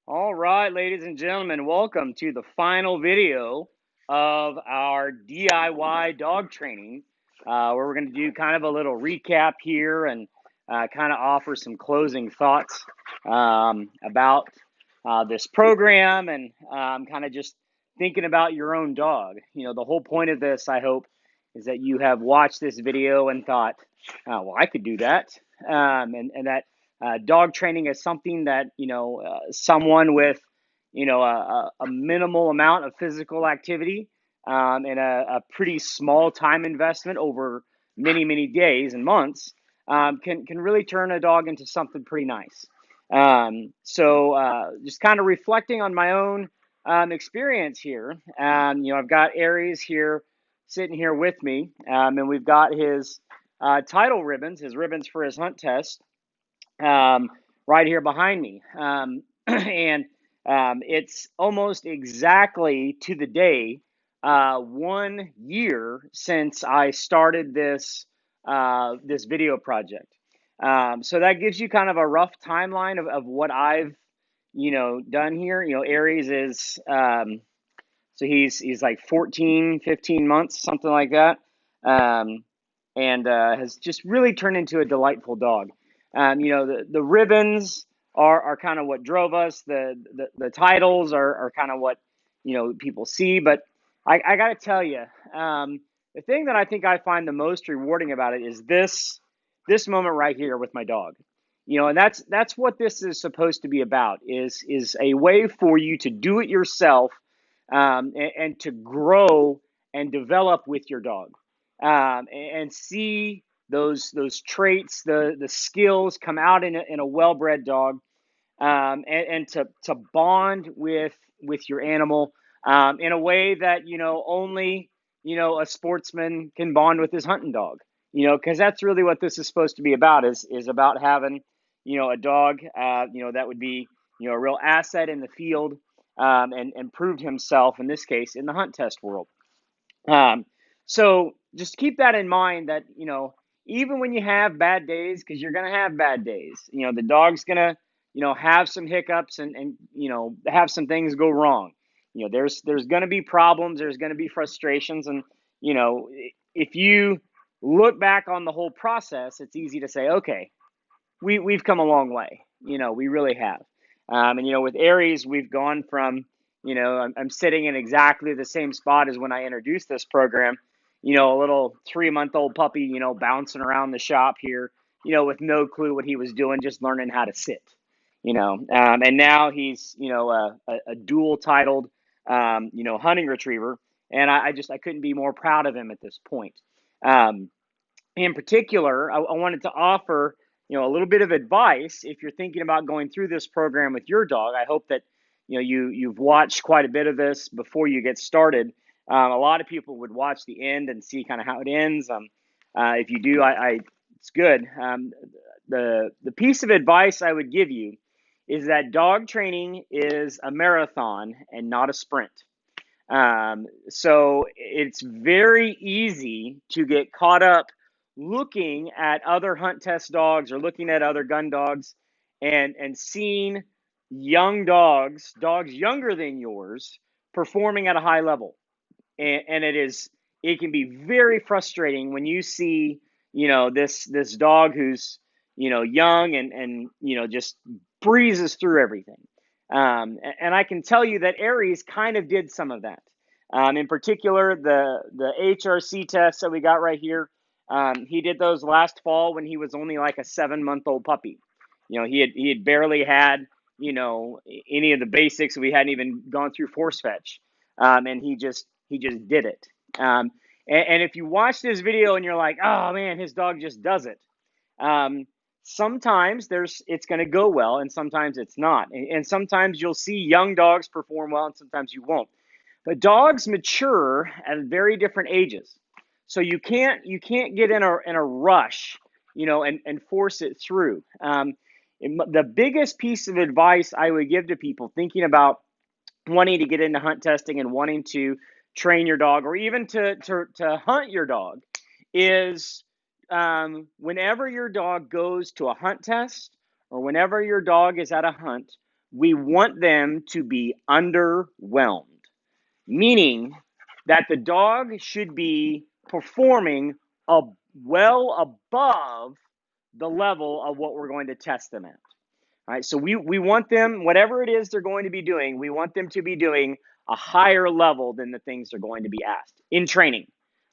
All right, ladies and gentlemen, welcome to the final video of our DIY dog training, where we're going to do kind of a little recap here and kind of offer some closing thoughts about this program and kind of just thinking about your own dog. You know, the whole point of this, I hope, is that you have watched this video and thought, oh, well, I could do that. And that dog training is something that someone with a minimal amount of physical activity and a pretty small time investment over many days and months can really turn a dog into something pretty nice. So just kind of reflecting on my own experience here. I've got Aries here sitting here with me, and we've got his title ribbons, his ribbons for his hunt test, right here behind me. And it's almost exactly to the day 1 year since I started this video project. So that gives you kind of a rough timeline of what I've done here. Aries is so he's like 14, 15 months, something like that. Um, and has just really turned into a delightful dog. The ribbons are kind of what drove us. The titles are kind of what people see. But I got to tell you, the thing that I think I find the most rewarding about it is this moment right here with my dog. And that's what this is supposed to be about. Is a way for you to do it yourself, and to grow and develop with your dog, and see those traits, the skills come out in a well-bred dog, and to bond with your animal in a way that only a sportsman can bond with his hunting dog. Because that's really what this is supposed to be about. Is about having a dog that would be a real asset in the field, and proved himself in this case in the hunt test world. Um, so just keep that in mind that, even when you have bad days, because you're going to have bad days, the dog's going to, have some hiccups and have some things go wrong. There's going to be problems, there's going to be frustrations. And, if you look back on the whole process, it's easy to say, okay, we've come a long way. We really have. And with Aries, we've gone from I'm sitting in exactly the same spot as when I introduced this program. A little 3-month-old puppy, bouncing around the shop here, with no clue what he was doing, just learning how to sit. And now he's a dual titled hunting retriever, and I couldn't be more proud of him at this point. Um, in particular, I wanted to offer a little bit of advice if you're thinking about going through this program with your dog. I hope that you've watched quite a bit of this before you get started. A lot of people would watch the end and see kind of how it ends. If you do, it's good. The piece of advice I would give you is that dog training is a marathon and not a sprint. So it's very easy to get caught up looking at other hunt test dogs or looking at other gun dogs, and seeing young dogs younger than yours, performing at a high level. And it can be very frustrating when you see this dog who's young and just breezes through everything. And I can tell you that Aries kind of did some of that. In particular, the HRC tests that we got right here, he did those last fall when he was only like a 7-month-old puppy. He had barely had any of the basics. We hadn't even gone through force fetch, and he just did it. And if you watch this video and you're like, oh man, his dog just does it. Um, Sometimes it's going to go well, and sometimes it's not. And sometimes you'll see young dogs perform well, and sometimes you won't. But dogs mature at very different ages, so you can't get in a rush, and force it through. The biggest piece of advice I would give to people thinking about wanting to get into hunt testing and wanting to train your dog, or even to hunt your dog, is whenever your dog goes to a hunt test, or whenever your dog is at a hunt, we want them to be underwhelmed, meaning that the dog should be performing well above the level of what we're going to test them at. All right, so we want them, whatever it is they're going to be doing, we want them to be doing a higher level than the things they're going to be asked in training.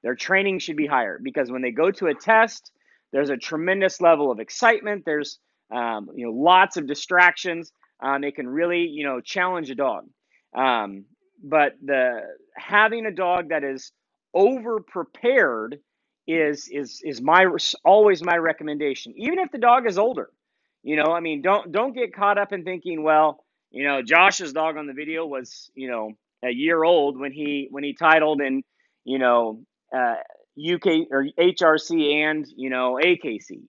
Their training should be higher because when they go to a test, there's a tremendous level of excitement. There's lots of distractions. It can really challenge a dog. Um, but the having a dog that is over prepared is my always my recommendation, even if the dog is older. I mean, don't get caught up in thinking, well, Josh's dog on the video was, a year old when he titled in, uh, UK or HRC and, AKC.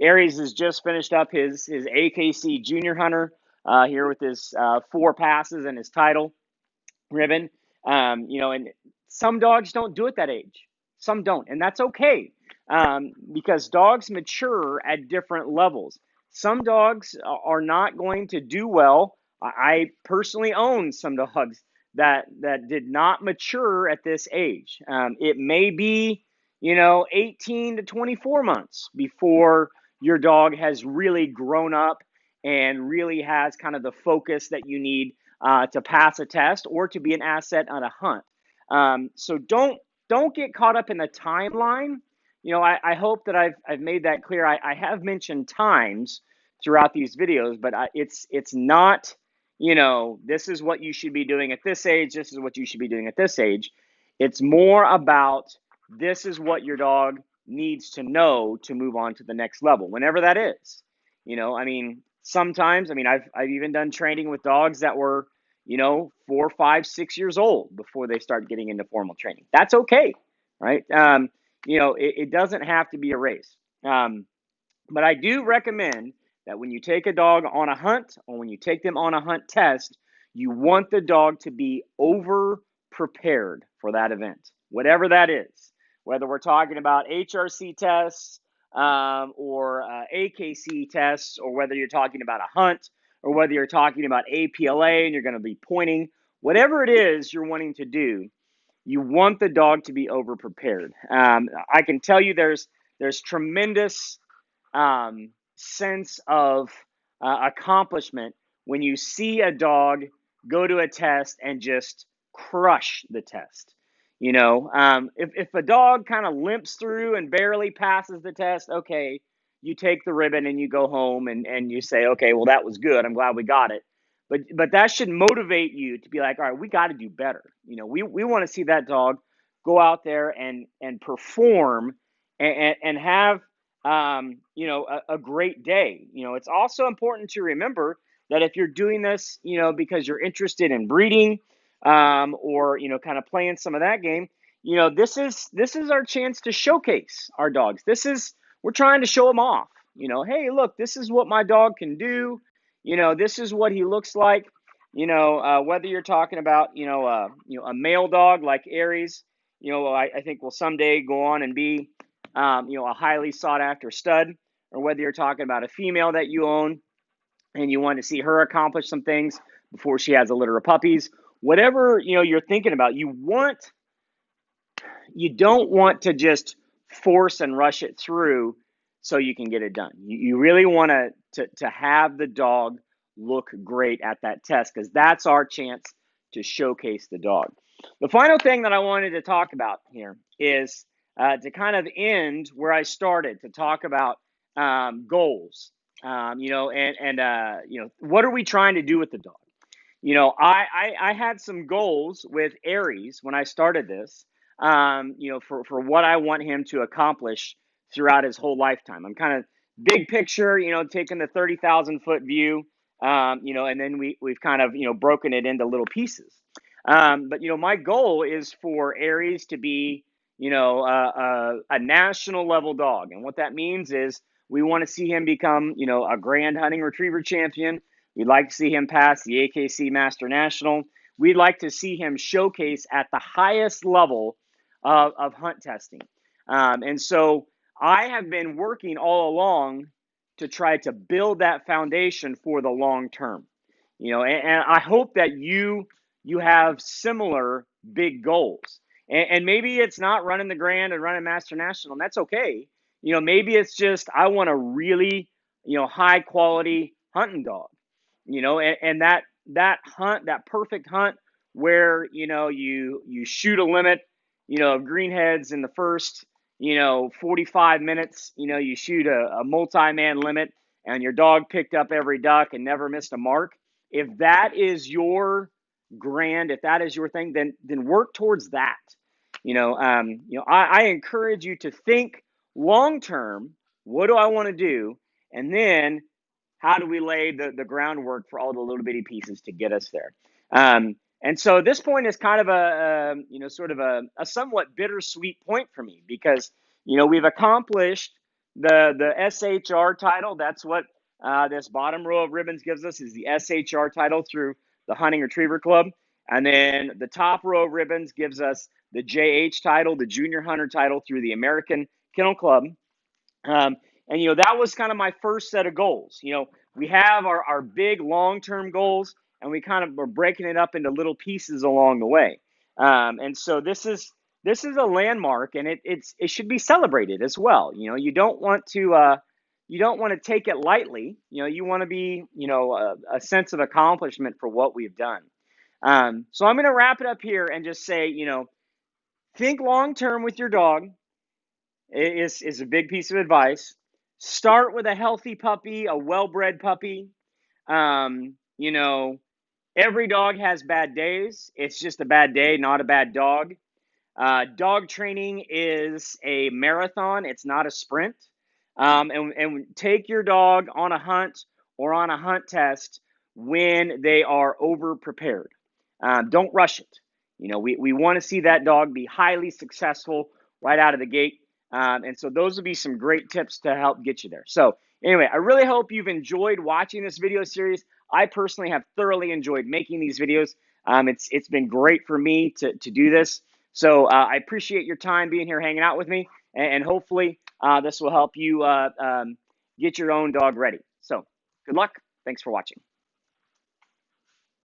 Aries has just finished up his AKC junior hunter here with his 4 passes and his title ribbon. And some dogs don't do it that age. Some don't, and that's okay, because dogs mature at different levels. Some dogs are not going to do well. I personally own some dogs that did not mature at this age. It may be 18 to 24 months before your dog has really grown up and really has kind of the focus that you need to pass a test or to be an asset on a hunt. So don't get caught up in the timeline. I hope that I've made that clear. I have mentioned times throughout these videos, but it's not, this is what you should be doing at this age. This is what you should be doing at this age. It's more about this is what your dog needs to know to move on to the next level, whenever that is. I mean, sometimes, I've even done training with dogs that were 4, 5, 6 years old before they start getting into formal training. That's okay, right? It doesn't have to be a race. But I do recommend that when you take a dog on a hunt or when you take them on a hunt test, you want the dog to be over prepared for that event, whatever that is. Whether we're talking about HRC tests or AKC tests, or whether you're talking about a hunt, or whether you're talking about APLA and you're going to be pointing, whatever it is you're wanting to do, you want the dog to be over prepared. I can tell you there's tremendous sense of accomplishment when you see a dog go to a test and just crush the test. If a dog kind of limps through and barely passes the test, okay, you take the ribbon and you go home and you say, okay, well, that was good. I'm glad we got it. But that should motivate you to be like, all right, we got to do better. We want to see that dog go out there and perform and have a great day. It's also important to remember that if you're doing this, because you're interested in breeding, or kind of playing some of that game, this is our chance to showcase our dogs. We're trying to show them off. Hey, look, this is what my dog can do. This is what he looks like. Whether you're talking about a male dog like Aries, I think will someday go on and be a highly sought after stud, or whether you're talking about a female that you own and you want to see her accomplish some things before she has a litter of puppies, whatever you're thinking about, you don't want to just force and rush it through so you can get it done. You really want to have the dog look great at that test, because that's our chance to showcase the dog. The final thing that I wanted to talk about here is to kind of end where I started, to talk about goals. What are we trying to do with the dog? I had some goals with Aries when I started this, for what I want him to accomplish throughout his whole lifetime. I'm kind of big picture, taking the 30,000 foot view, and then we've kind of, broken it into little pieces. But my goal is for Aries to be, a national level dog. And what that means is we want to see him become, a grand hunting retriever champion. We'd like to see him pass the AKC Master National. We'd like to see him showcase at the highest level of hunt testing. And so I have been working all along to try to build that foundation for the long term. And I hope that you have similar big goals. And maybe it's not running the Grand and running Master National, and that's okay. Maybe it's just I want a really, high quality hunting dog. And that hunt, that perfect hunt where you shoot a limit, of greenheads in the first 45 minutes. You shoot a multi-man limit, and your dog picked up every duck and never missed a mark. If that is your grand, if that is your thing, then work towards that. I encourage you to think long term. What do I want to do? And then how do we lay the groundwork for all the little bitty pieces to get us there? And so this point is kind of sort of a somewhat bittersweet point for me because, we've accomplished the SHR title. That's what this bottom row of ribbons gives us, is the SHR title through the Hunting Retriever Club. And then the top row of ribbons gives us the JH title, the Junior Hunter title through the American Kennel Club. And that was kind of my first set of goals. We have our big long-term goals, and we kind of are breaking it up into little pieces along the way. And so this is a landmark, and it should be celebrated as well. You don't want to take it lightly. You want to be a sense of accomplishment for what we've done. So I'm going to wrap it up here and just say, think long-term with your dog. Is a big piece of advice. Start with a healthy puppy, a well-bred puppy. Every dog has bad days. It's just a bad day, not a bad dog. Dog training is a marathon. It's not a sprint. And take your dog on a hunt or on a hunt test when they are over prepared. Don't rush it. We want to see that dog be highly successful right out of the gate. And so those would be some great tips to help get you there. So anyway, I really hope you've enjoyed watching this video series. I personally have thoroughly enjoyed making these videos. It's been great for me to do this. So I appreciate your time being here, hanging out with me, and hopefully this will help you get your own dog ready. So good luck. Thanks for watching.